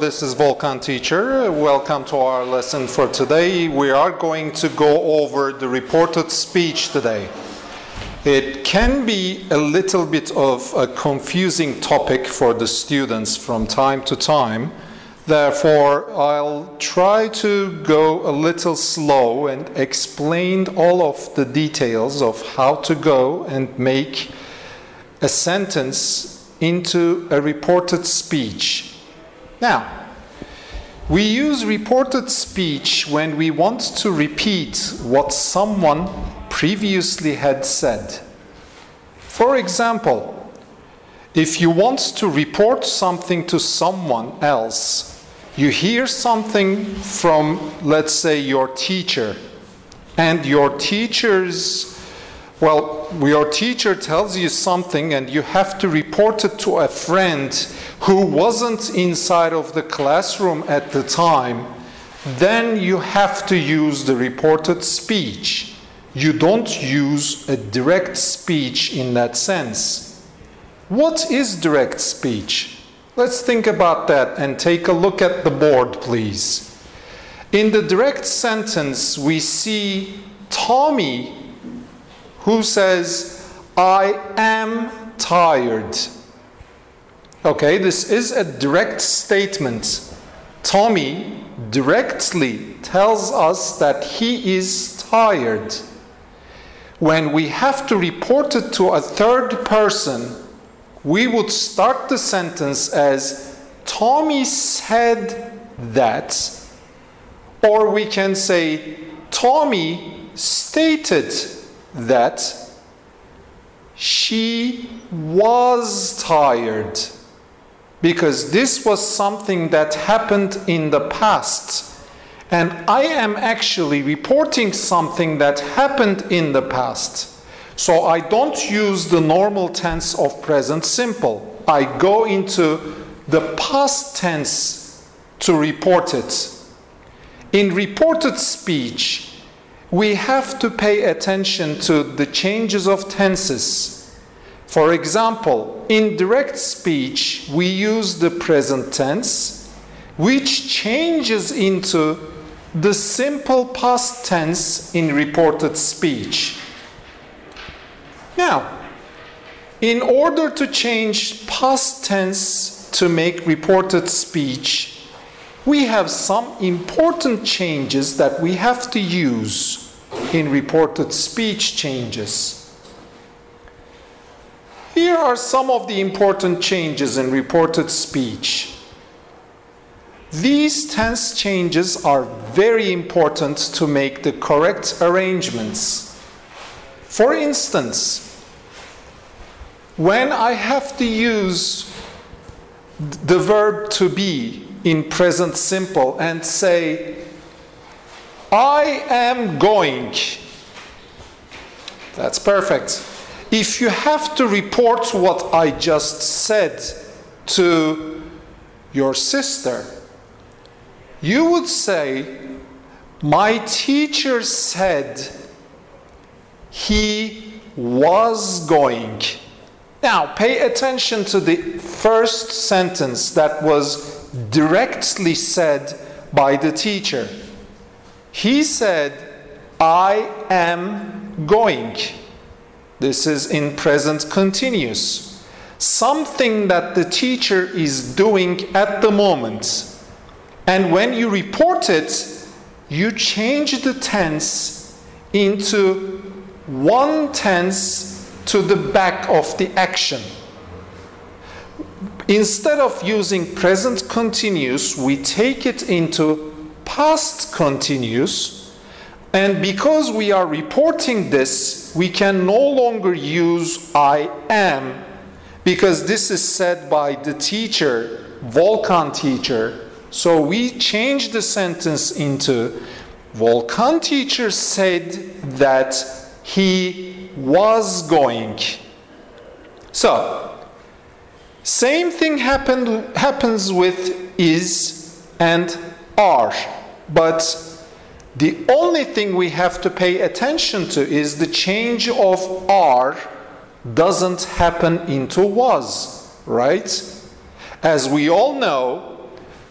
this is Volkan teacher. Welcome to our lesson for today. We are going to go over the reported speech today. It can be a little bit of a confusing topic for the students from time to time. Therefore, I'll try to go a little slow and explain all of the details of how to go and make a sentence into a reported speech. Now, we use reported speech when we want to repeat what someone previously had said. For example, if you want to report something to someone else, you hear something from, let's say, your teacher, and your teacher tells you something and you have to report it to a friend who wasn't inside of the classroom at the time, then you have to use the reported speech. You don't use a direct speech in that sense. What is direct speech? Let's think about that and take a look at the board, please. In the direct sentence, we see Tommy who says, "I am tired." Okay, this is a direct statement. Tommy directly tells us that he is tired. When we have to report it to a third person, we would start the sentence as, "Tommy said that," or we can say, "Tommy stated that she was tired," because this was something that happened in the past, and I am actually reporting something that happened in the past. So I don't use the normal tense of present simple. I go into the past tense to report it. In reported speech, we have to pay attention to the changes of tenses. For example, in direct speech, we use the present tense, which changes into the simple past tense in reported speech. Now, in order to change past tense to make reported speech, we have some important changes that we have to use in reported speech changes. Here are some of the important changes in reported speech. These tense changes are very important to make the correct arrangements. For instance, when I have to use the verb to be in present simple and say, "I am going," that's perfect. If you have to report what I just said to your sister, you would say, "My teacher said he was going." Now, pay attention to the first sentence that was directly said by the teacher. He said, "I am going." This is in present continuous. Something that the teacher is doing at the moment. And when you report it, you change the tense into one tense to the back of the action. Instead of using present continuous, we take it into past continuous, and because we are reporting this, we can no longer use "I am," because this is said by the teacher, Volkan teacher. So we change the sentence into, "Volkan teacher said that he was going." So, same thing happens with is and are, but the only thing we have to pay attention to is the change of are doesn't happen into was, right? As we all know,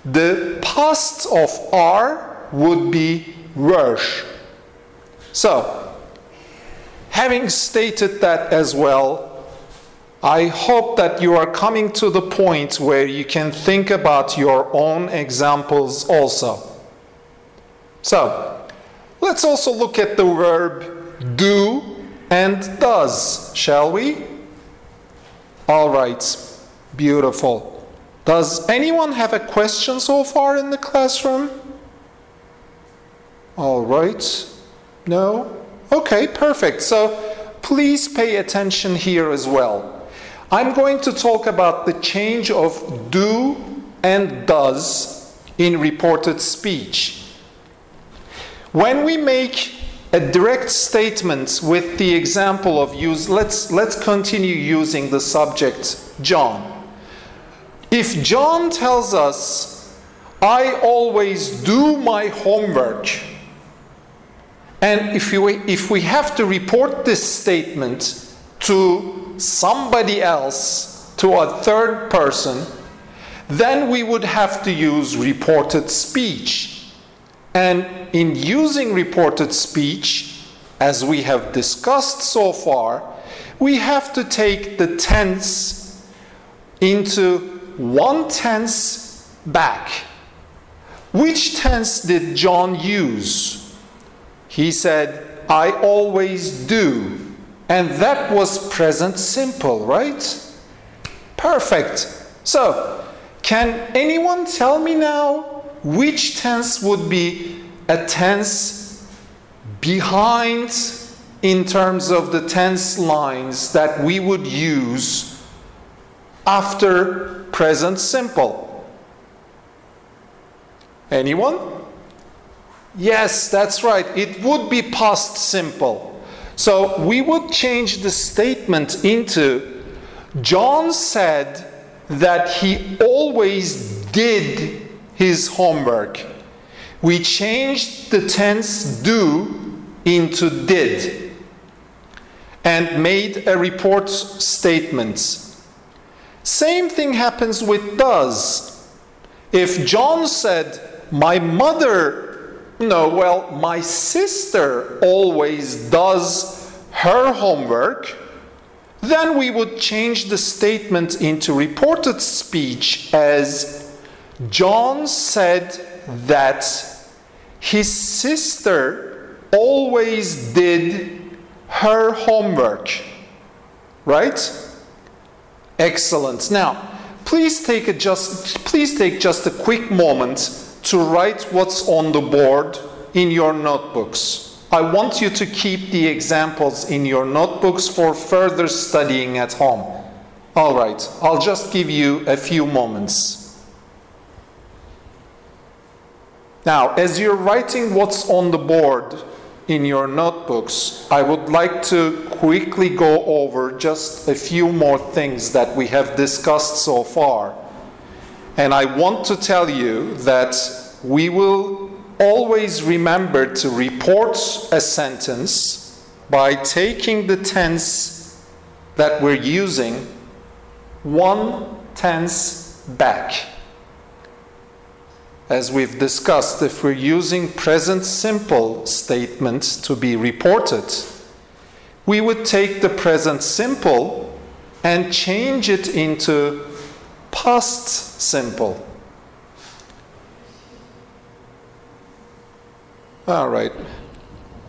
the past of are would be were. So, having stated that as well, I hope that you are coming to the point where you can think about your own examples also. So, let's also look at the verb do and does, shall we? All right, beautiful. Does anyone have a question so far in the classroom? All right. No? Okay, perfect. So please pay attention here as well. I'm going to talk about the change of do and does in reported speech. When we make a direct statement with the example of let's continue using the subject John. If John tells us, I always do my homework, and if we have to report this statement to somebody else, to a third person, then we would have to use reported speech. And in using reported speech, as we have discussed so far, we have to take the tense into one tense back. Which tense did John use? He said, I always do. And that was present simple, right? Perfect. So, can anyone tell me now which tense would be a tense behind in terms of the tense lines that we would use after present simple? Anyone? Yes, that's right. It would be past simple. So we would change the statement into John said that he always did his homework. We changed the tense do into did and made a report statement. Same thing happens with does. If John said, my sister always does her homework, then we would change the statement into reported speech as John said that his sister always did her homework. Right? Excellent. Now, please take just a quick moment to write what's on the board in your notebooks. I want you to keep the examples in your notebooks for further studying at home. All right, I'll just give you a few moments. Now, as you're writing what's on the board in your notebooks, I would like to quickly go over just a few more things that we have discussed so far. And I want to tell you that we will always remember to report a sentence by taking the tense that we're using one tense back. As we've discussed, if we're using present simple statement to be reported, we would take the present simple and change it into past simple. All right.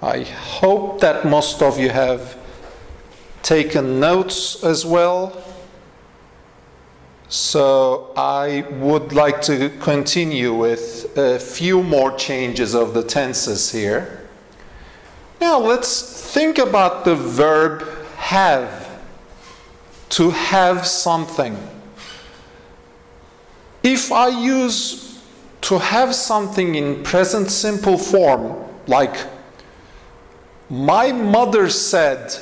I hope that most of you have taken notes as well. So I would like to continue with a few more changes of the tenses here. Now let's think about the verb have, to have something. If I use to have something in present simple form, like my mother said,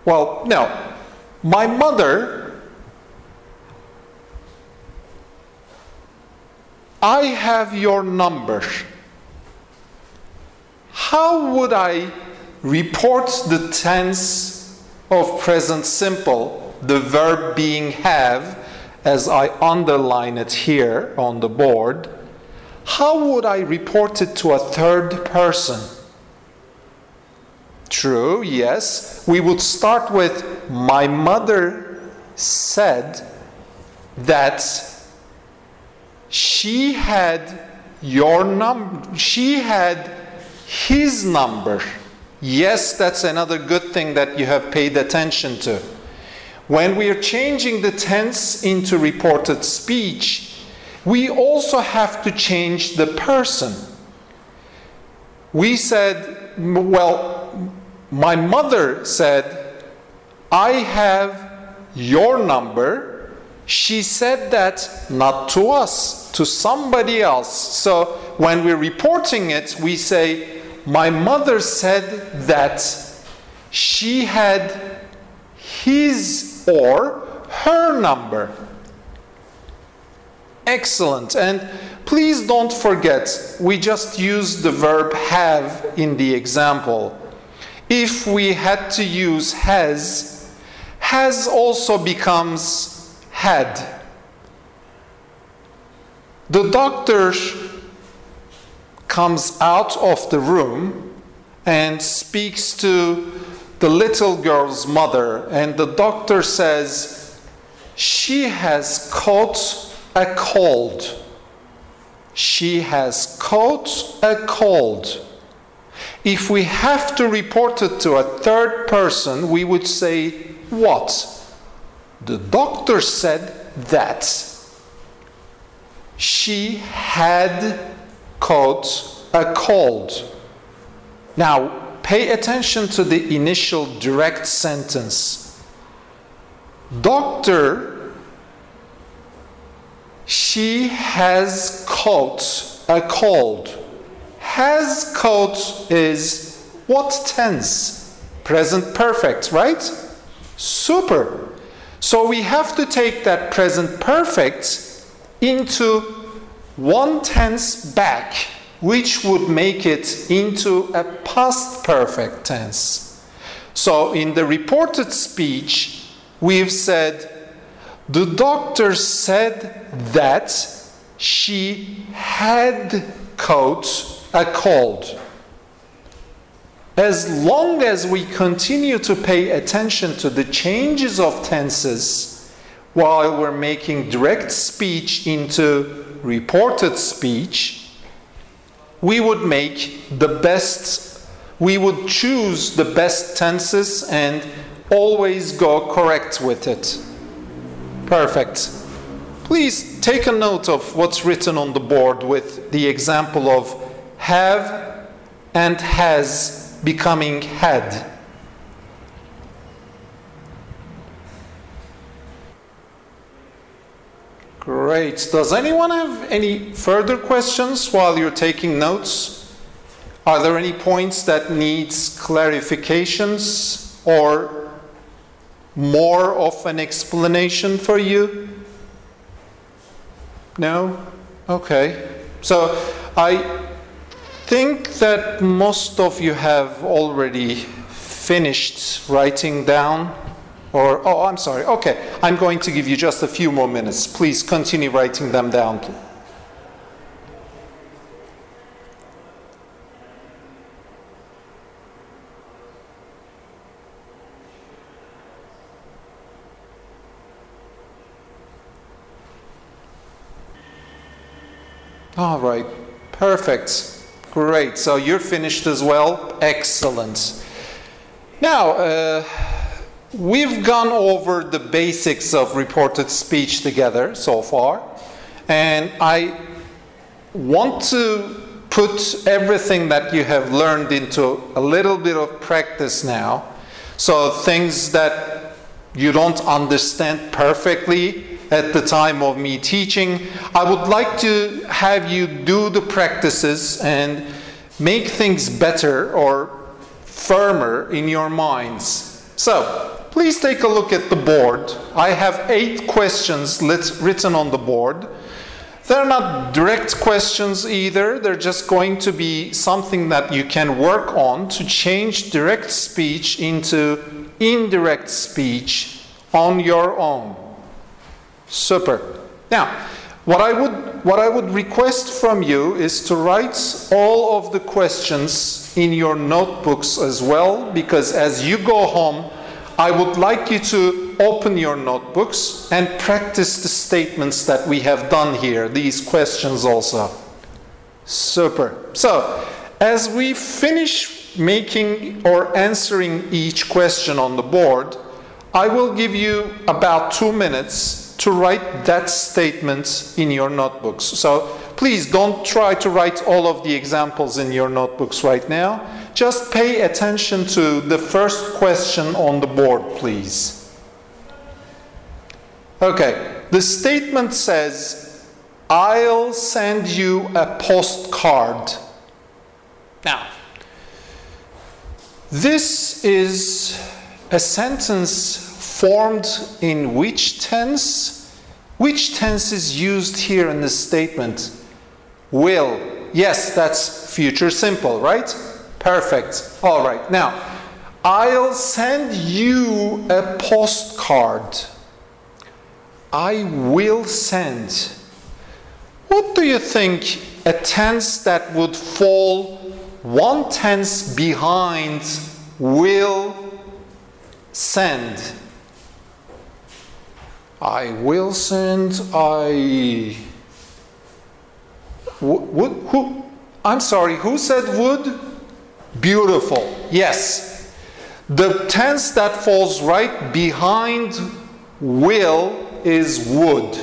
well, no, my mother, I have your number. How would I report the tense of present simple, the verb being have, as I underline it here on the board, how would I report it to a third person? True, yes. We would start with, my mother said that she had your number, she had his number. Yes, that's another good thing that you have paid attention to. When we are changing the tense into reported speech, we also have to change the person. We said, well, my mother said, I have your number. She said that not to us, to somebody else. So when we're reporting it, we say, my mother said that she had his or her number. Excellent. And please don't forget, we just used the verb have in the example. If we had to use has also becomes had. The doctor comes out of the room and speaks to the little girl's mother, and the doctor says, she has caught a cold. She has caught a cold. If we have to report it to a third person, we would say, what? The doctor said that she had caught a cold. Now, pay attention to the initial direct sentence. Doctor, she has caught a cold. Has caught is what tense? Present perfect, right? Super. So we have to take that present perfect into one tense back, which would make it into a past perfect tense. So in the reported speech, we've said, the doctor said that she had caught a cold. As long as we continue to pay attention to the changes of tenses while we're making direct speech into reported speech, we would choose the best tenses and always go correct with it. Perfect. Please take a note of what's written on the board with the example of have and has becoming had. Great. Does anyone have any further questions while you're taking notes? Are there any points that needs clarifications or more of an explanation for you? No? Okay. So I think that most of you have already finished writing down. I'm sorry. Okay, I'm going to give you just a few more minutes. Please continue writing them down. All right, perfect. Great, so you're finished as well. Excellent. Now, we've gone over the basics of reported speech together so far, and I want to put everything that you have learned into a little bit of practice now. So things that you don't understand perfectly at the time of me teaching, I would like to have you do the practices and make things better or firmer in your minds. So, please take a look at the board. I have 8 questions written on the board. They're not direct questions either. They're just going to be something that you can work on to change direct speech into indirect speech on your own. Super. Now, what I would request from you is to write all of the questions in your notebooks as well, because as you go home, I would like you to open your notebooks and practice the statements that we have done here, these questions also. Super. So, as we finish making or answering each question on the board, I will give you about 2 minutes to write that statement in your notebooks. So please don't try to write all of the examples in your notebooks right now. Just pay attention to the first question on the board, please. Okay, the statement says, I'll send you a postcard. Now, this is a sentence formed in which tense? Which tense is used here in this statement? Will. Yes, that's future simple, right? Perfect. All right. Now, I'll send you a postcard. I will send. What do you think a tense that would fall one tense behind will send? I will send, I'm sorry, who said would? Beautiful, yes. The tense that falls right behind will is would.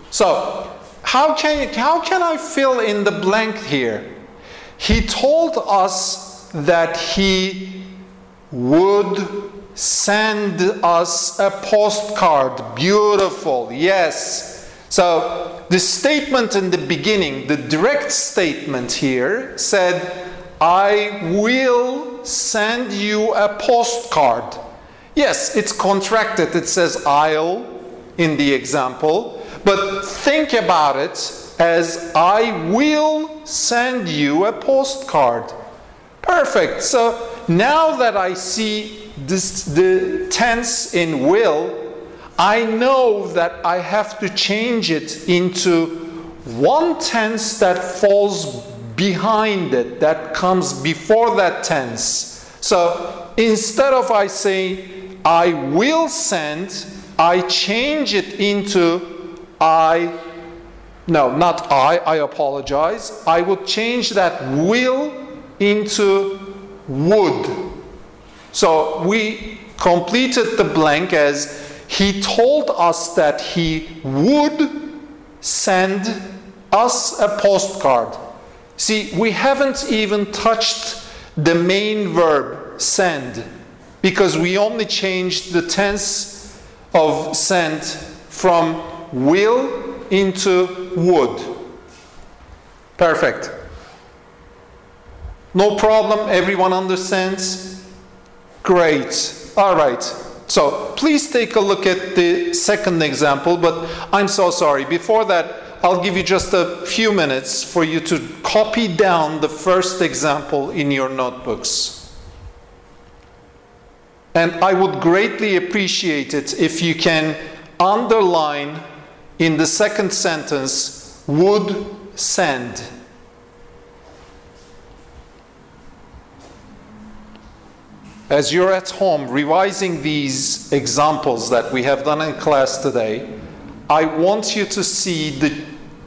So, how can I fill in the blank here? He told us that he would send us a postcard. Beautiful, yes. So the statement in the beginning, the direct statement here said, I will send you a postcard. Yes, it's contracted. It says I'll in the example, but think about it as I will send you a postcard. Perfect. So now that I see the tense in will, I know that I have to change it into one tense that falls behind it, that comes before that tense. So instead of I say I will send, I change it into I apologize. I would change that will into would. So we completed the blank as he told us that he would send us a postcard. See, we haven't even touched the main verb, send, because we only changed the tense of send from will into would. Perfect. No problem, everyone understands? Great. All right. So please take a look at the second example, but I'm so sorry. Before that, I'll give you just a few minutes for you to copy down the first example in your notebooks. And I would greatly appreciate it if you can underline in the second sentence, would send. As you're at home revising these examples that we have done in class today, I want you to see the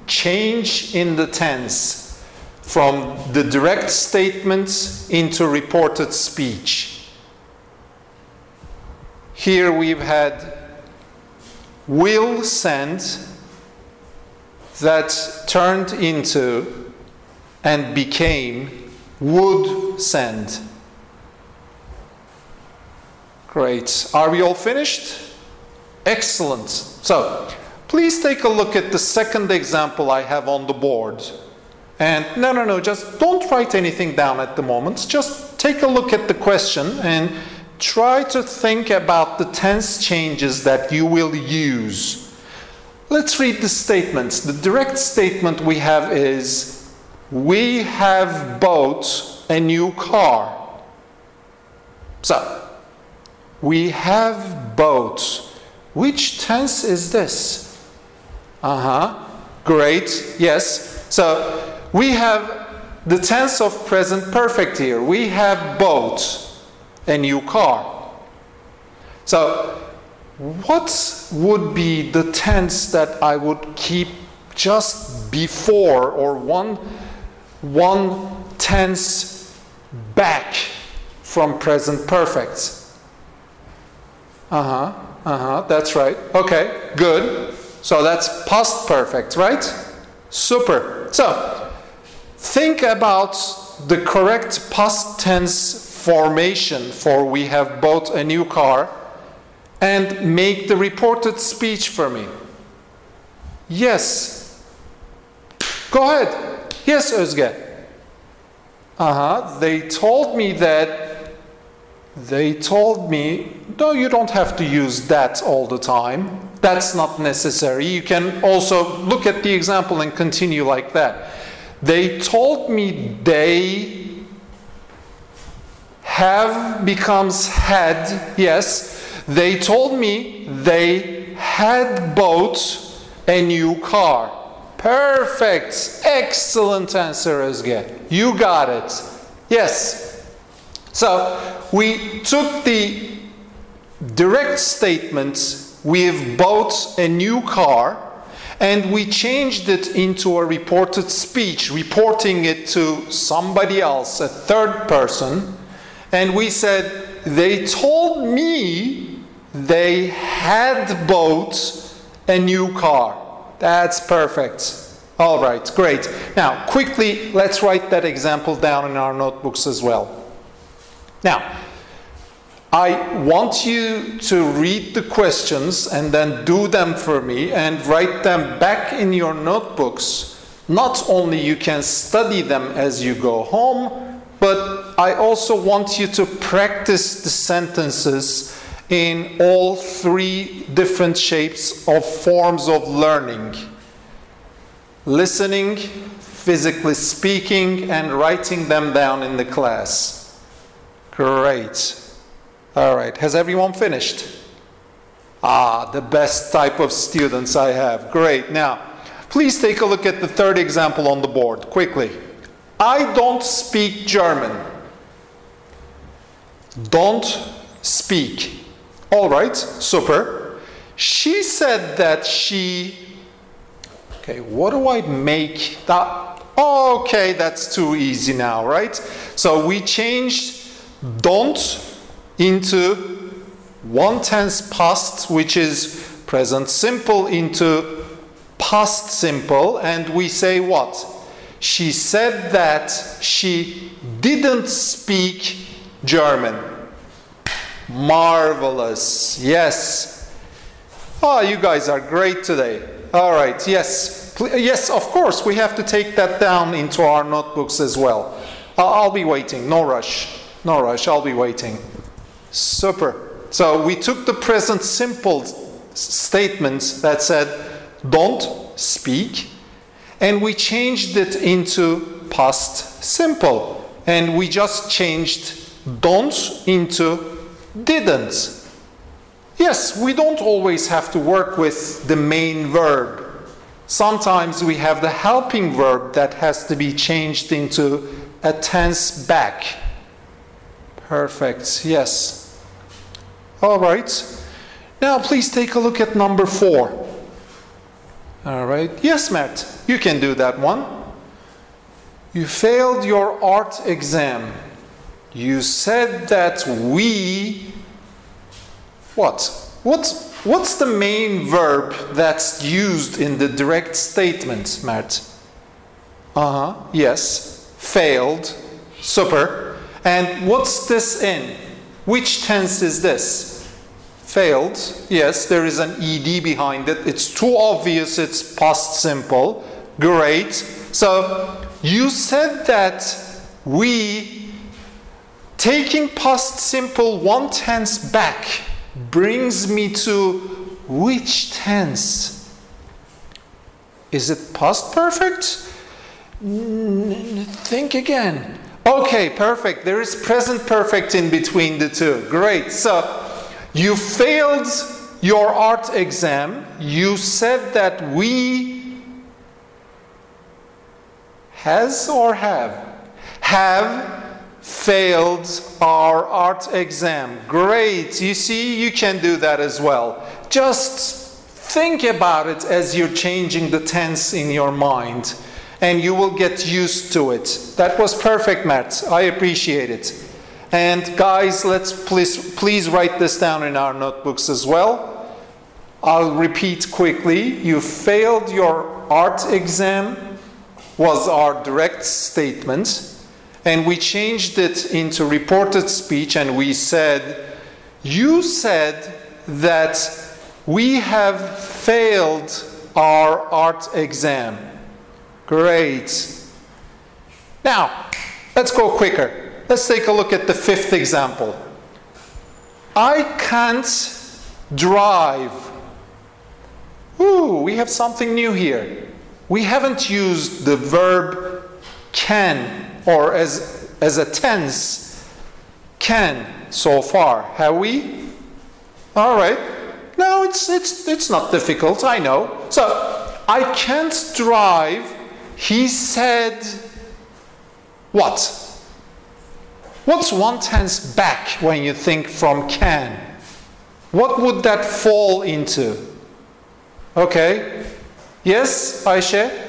change in the tense from the direct statement into reported speech. Here we've had will send that turned into and became would send. Great. Are we all finished? Excellent. So, please take a look at the second example I have on the board. And no, just don't write anything down at the moment. Just take a look at the question and try to think about the tense changes that you will use. Let's read the statements. The direct statement we have is, we have bought a new car. So, we have bought. Which tense is this? Great. Yes. So we have the tense of present perfect here. We have bought a new car. So what would be the tense that I would keep just before, or one tense back from present perfect? That's right. Okay, good. So that's past perfect, right? Super. So think about the correct past tense formation for we have bought a new car, and make the reported speech for me. Yes. Go ahead. Yes, Özge. They told me that. They told me, no, you don't have to use that all the time. That's not necessary. You can also look at the example and continue like that. They told me they have becomes had. Yes. They told me they had bought a new car. Perfect. Excellent answer, Özge. You got it. Yes. So we took the direct statement, we've bought a new car, and we changed it into a reported speech, reporting it to somebody else, a third person. And we said, they told me they had bought a new car. That's perfect. All right, great. Now, quickly, let's write that example down in our notebooks as well. Now, I want you to read the questions and then do them for me and write them back in your notebooks. Not only you can study them as you go home, but I also want you to practice the sentences in all three different shapes of forms of learning: listening, physically speaking, and writing them down in the class. Great. All right, has everyone finished? The best type of students I have. Great. Now, please take a look at the third example on the board, quickly. I don't speak German. Don't speak. All right, super. She said that she... Okay, what do I make that? Okay, that's too easy now, right? So we changed don't into one tense past, which is present simple, into past simple, and we say what? She said that she didn't speak German. Marvelous. Yes. Oh, you guys are great today. All right. Yes. Yes, of course. We have to take that down into our notebooks as well. I'll be waiting. No rush. No rush. I'll be waiting. Super. So we took the present simple statement that said don't speak, and we changed it into past simple. And we just changed don't into didn't. Yes, we don't always have to work with the main verb. Sometimes we have the helping verb that has to be changed into a tense back. Perfect, yes. All right. Now please take a look at number 4. All right. Yes, Mert, you can do that one. You failed your art exam. You said that we... What's the main verb that's used in the direct statement, Mert? Yes. Failed. Super. And what's this in? Which tense is this? Failed. Yes, there is an ed behind it. It's too obvious it's past simple. Great. So you said that we... Taking past simple one tense back brings me to which tense? Is it past perfect? Think again. Okay, perfect. There is present perfect in between the two. Great. So you failed your art exam, you said that we has or have failed our art exam. Great. You see, you can do that as well. Just think about it as you're changing the tense in your mind, and you will get used to it. That was perfect, Matt. I appreciate it. And guys, let's please write this down in our notebooks as well. I'll repeat quickly. You failed your art exam was our direct statement. And we changed it into reported speech, and we said, you said that we have failed our art exam. Great. Now, let's go quicker. Let's take a look at the fifth example. I can't drive. Ooh, we have something new here. We haven't used the verb can or as a tense, can, so far, have we? All right. No, it's not difficult, I know. So, I can't drive. He said, what? What's one tense back when you think from can? What would that fall into? Okay. Yes, Ayşe?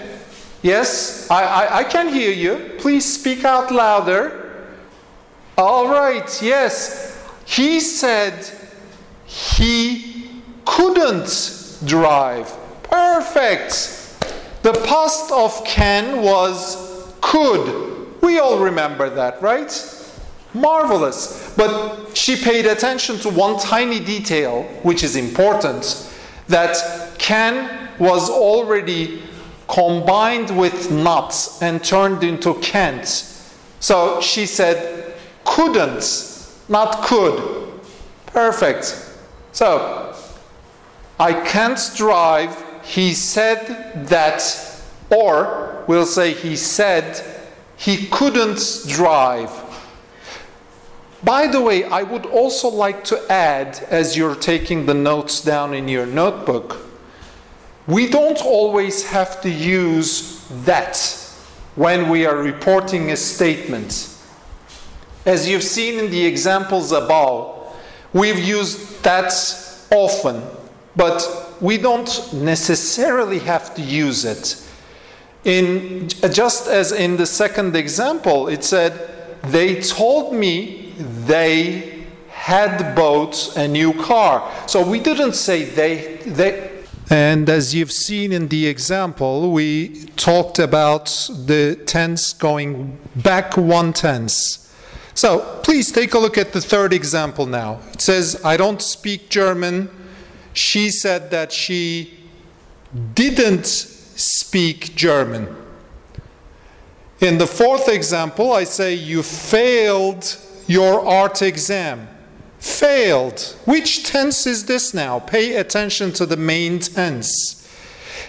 Yes, I can hear you. Please speak out louder. All right, yes. He said he couldn't drive. Perfect. The past of can was could. We all remember that, right? Marvelous. But she paid attention to one tiny detail, which is important, that can was already combined with not and turned into can't. So she said couldn't, not could. Perfect. So, I can't drive. He said that, or we'll say he said he couldn't drive. By the way, I would also like to add, as you're taking the notes down in your notebook, we don't always have to use that when we are reporting a statement. As you've seen in the examples above, we've used that often, but we don't necessarily have to use it. Just as in the second example, it said, they told me they had bought a new car. So we didn't say they. And as you've seen in the example, we talked about the tense going back one tense. So please take a look at the third example now. It says, I don't speak German. She said that she didn't speak German. In the fourth example, I say, you failed your art exam. Failed. Which tense is this now? Pay attention to the main tense.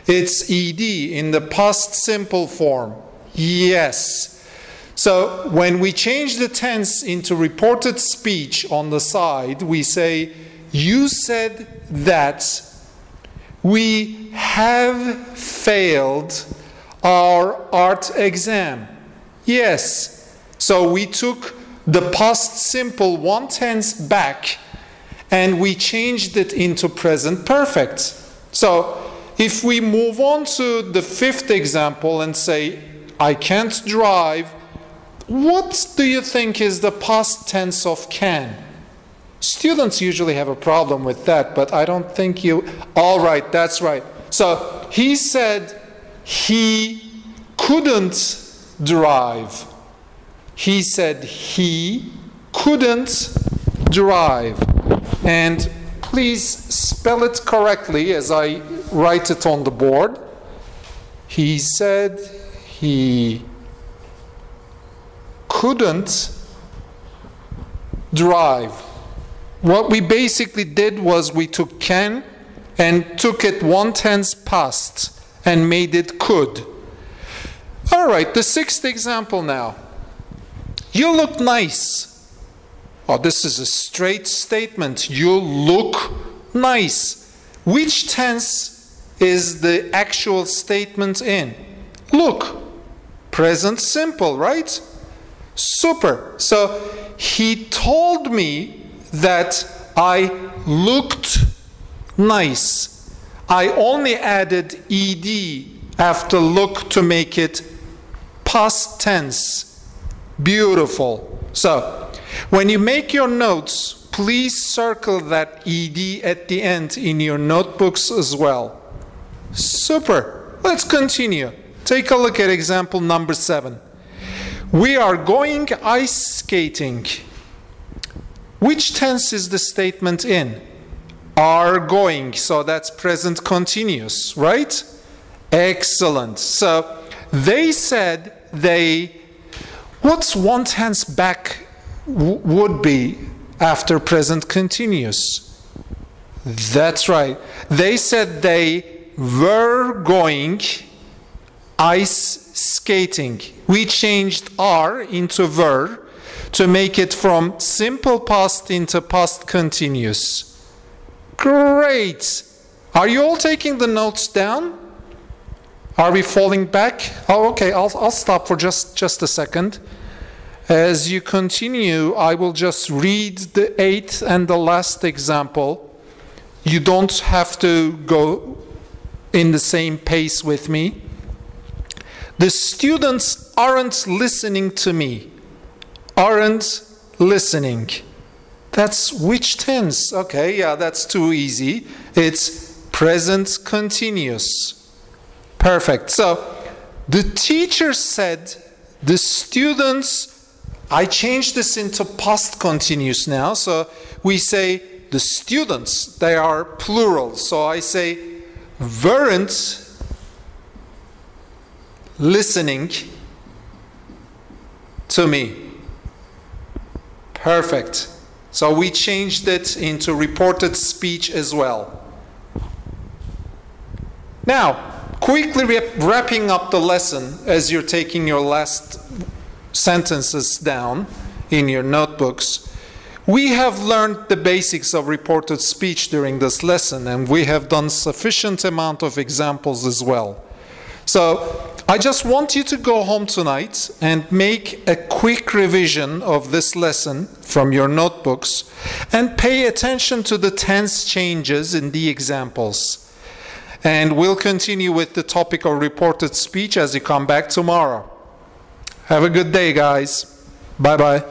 It's ed in the past simple form. Yes. So when we change the tense into reported speech on the side, we say, you said that we have failed our art exam. Yes. So we took the past simple one tense back and we changed it into present perfect. So if we move on to the fifth example and say, I can't drive, what do you think is the past tense of can? Students usually have a problem with that, but I don't think you... All right, that's right. So he said he couldn't drive. He said he couldn't drive. And please spell it correctly as I write it on the board. He said he couldn't drive. What we basically did was we took can and took it one tense past and made it could. All right, the sixth example now. You look nice. Oh, this is a straight statement. You look nice. Which tense is the actual statement in? Look, present simple, right? Super. So he told me that I looked nice. I only added ed after look to make it past tense. Beautiful. So when you make your notes, please circle that ed at the end in your notebooks as well. Super. Let's continue. Take a look at example number 7. We are going ice skating. Which tense is the statement in? Are going. So that's present continuous, right? Excellent. So they said they, what's one tense back would be after present continuous? That's right. They said they were going ice skating. We changed are into were to make it from simple past into past continuous. Great. Are you all taking the notes down? Are we falling back? Oh, okay. I'll stop for just a second. As you continue, I will just read the 8th and the last example. You don't have to go in the same pace with me. The students aren't listening to me. Aren't listening. That's which tense? Okay, yeah, that's too easy. It's present continuous. Perfect. So the teacher said the students, I changed this into past continuous now. So we say the students, they are plural. So I say weren't listening to me. Perfect. So we changed it into reported speech as well. Now, quickly wrapping up the lesson as you're taking your last sentences down in your notebooks. We have learned the basics of reported speech during this lesson, and we have done sufficient amount of examples as well. So I just want you to go home tonight and make a quick revision of this lesson from your notebooks and pay attention to the tense changes in the examples. And we'll continue with the topic of reported speech as you come back tomorrow. Have a good day, guys. Bye-bye.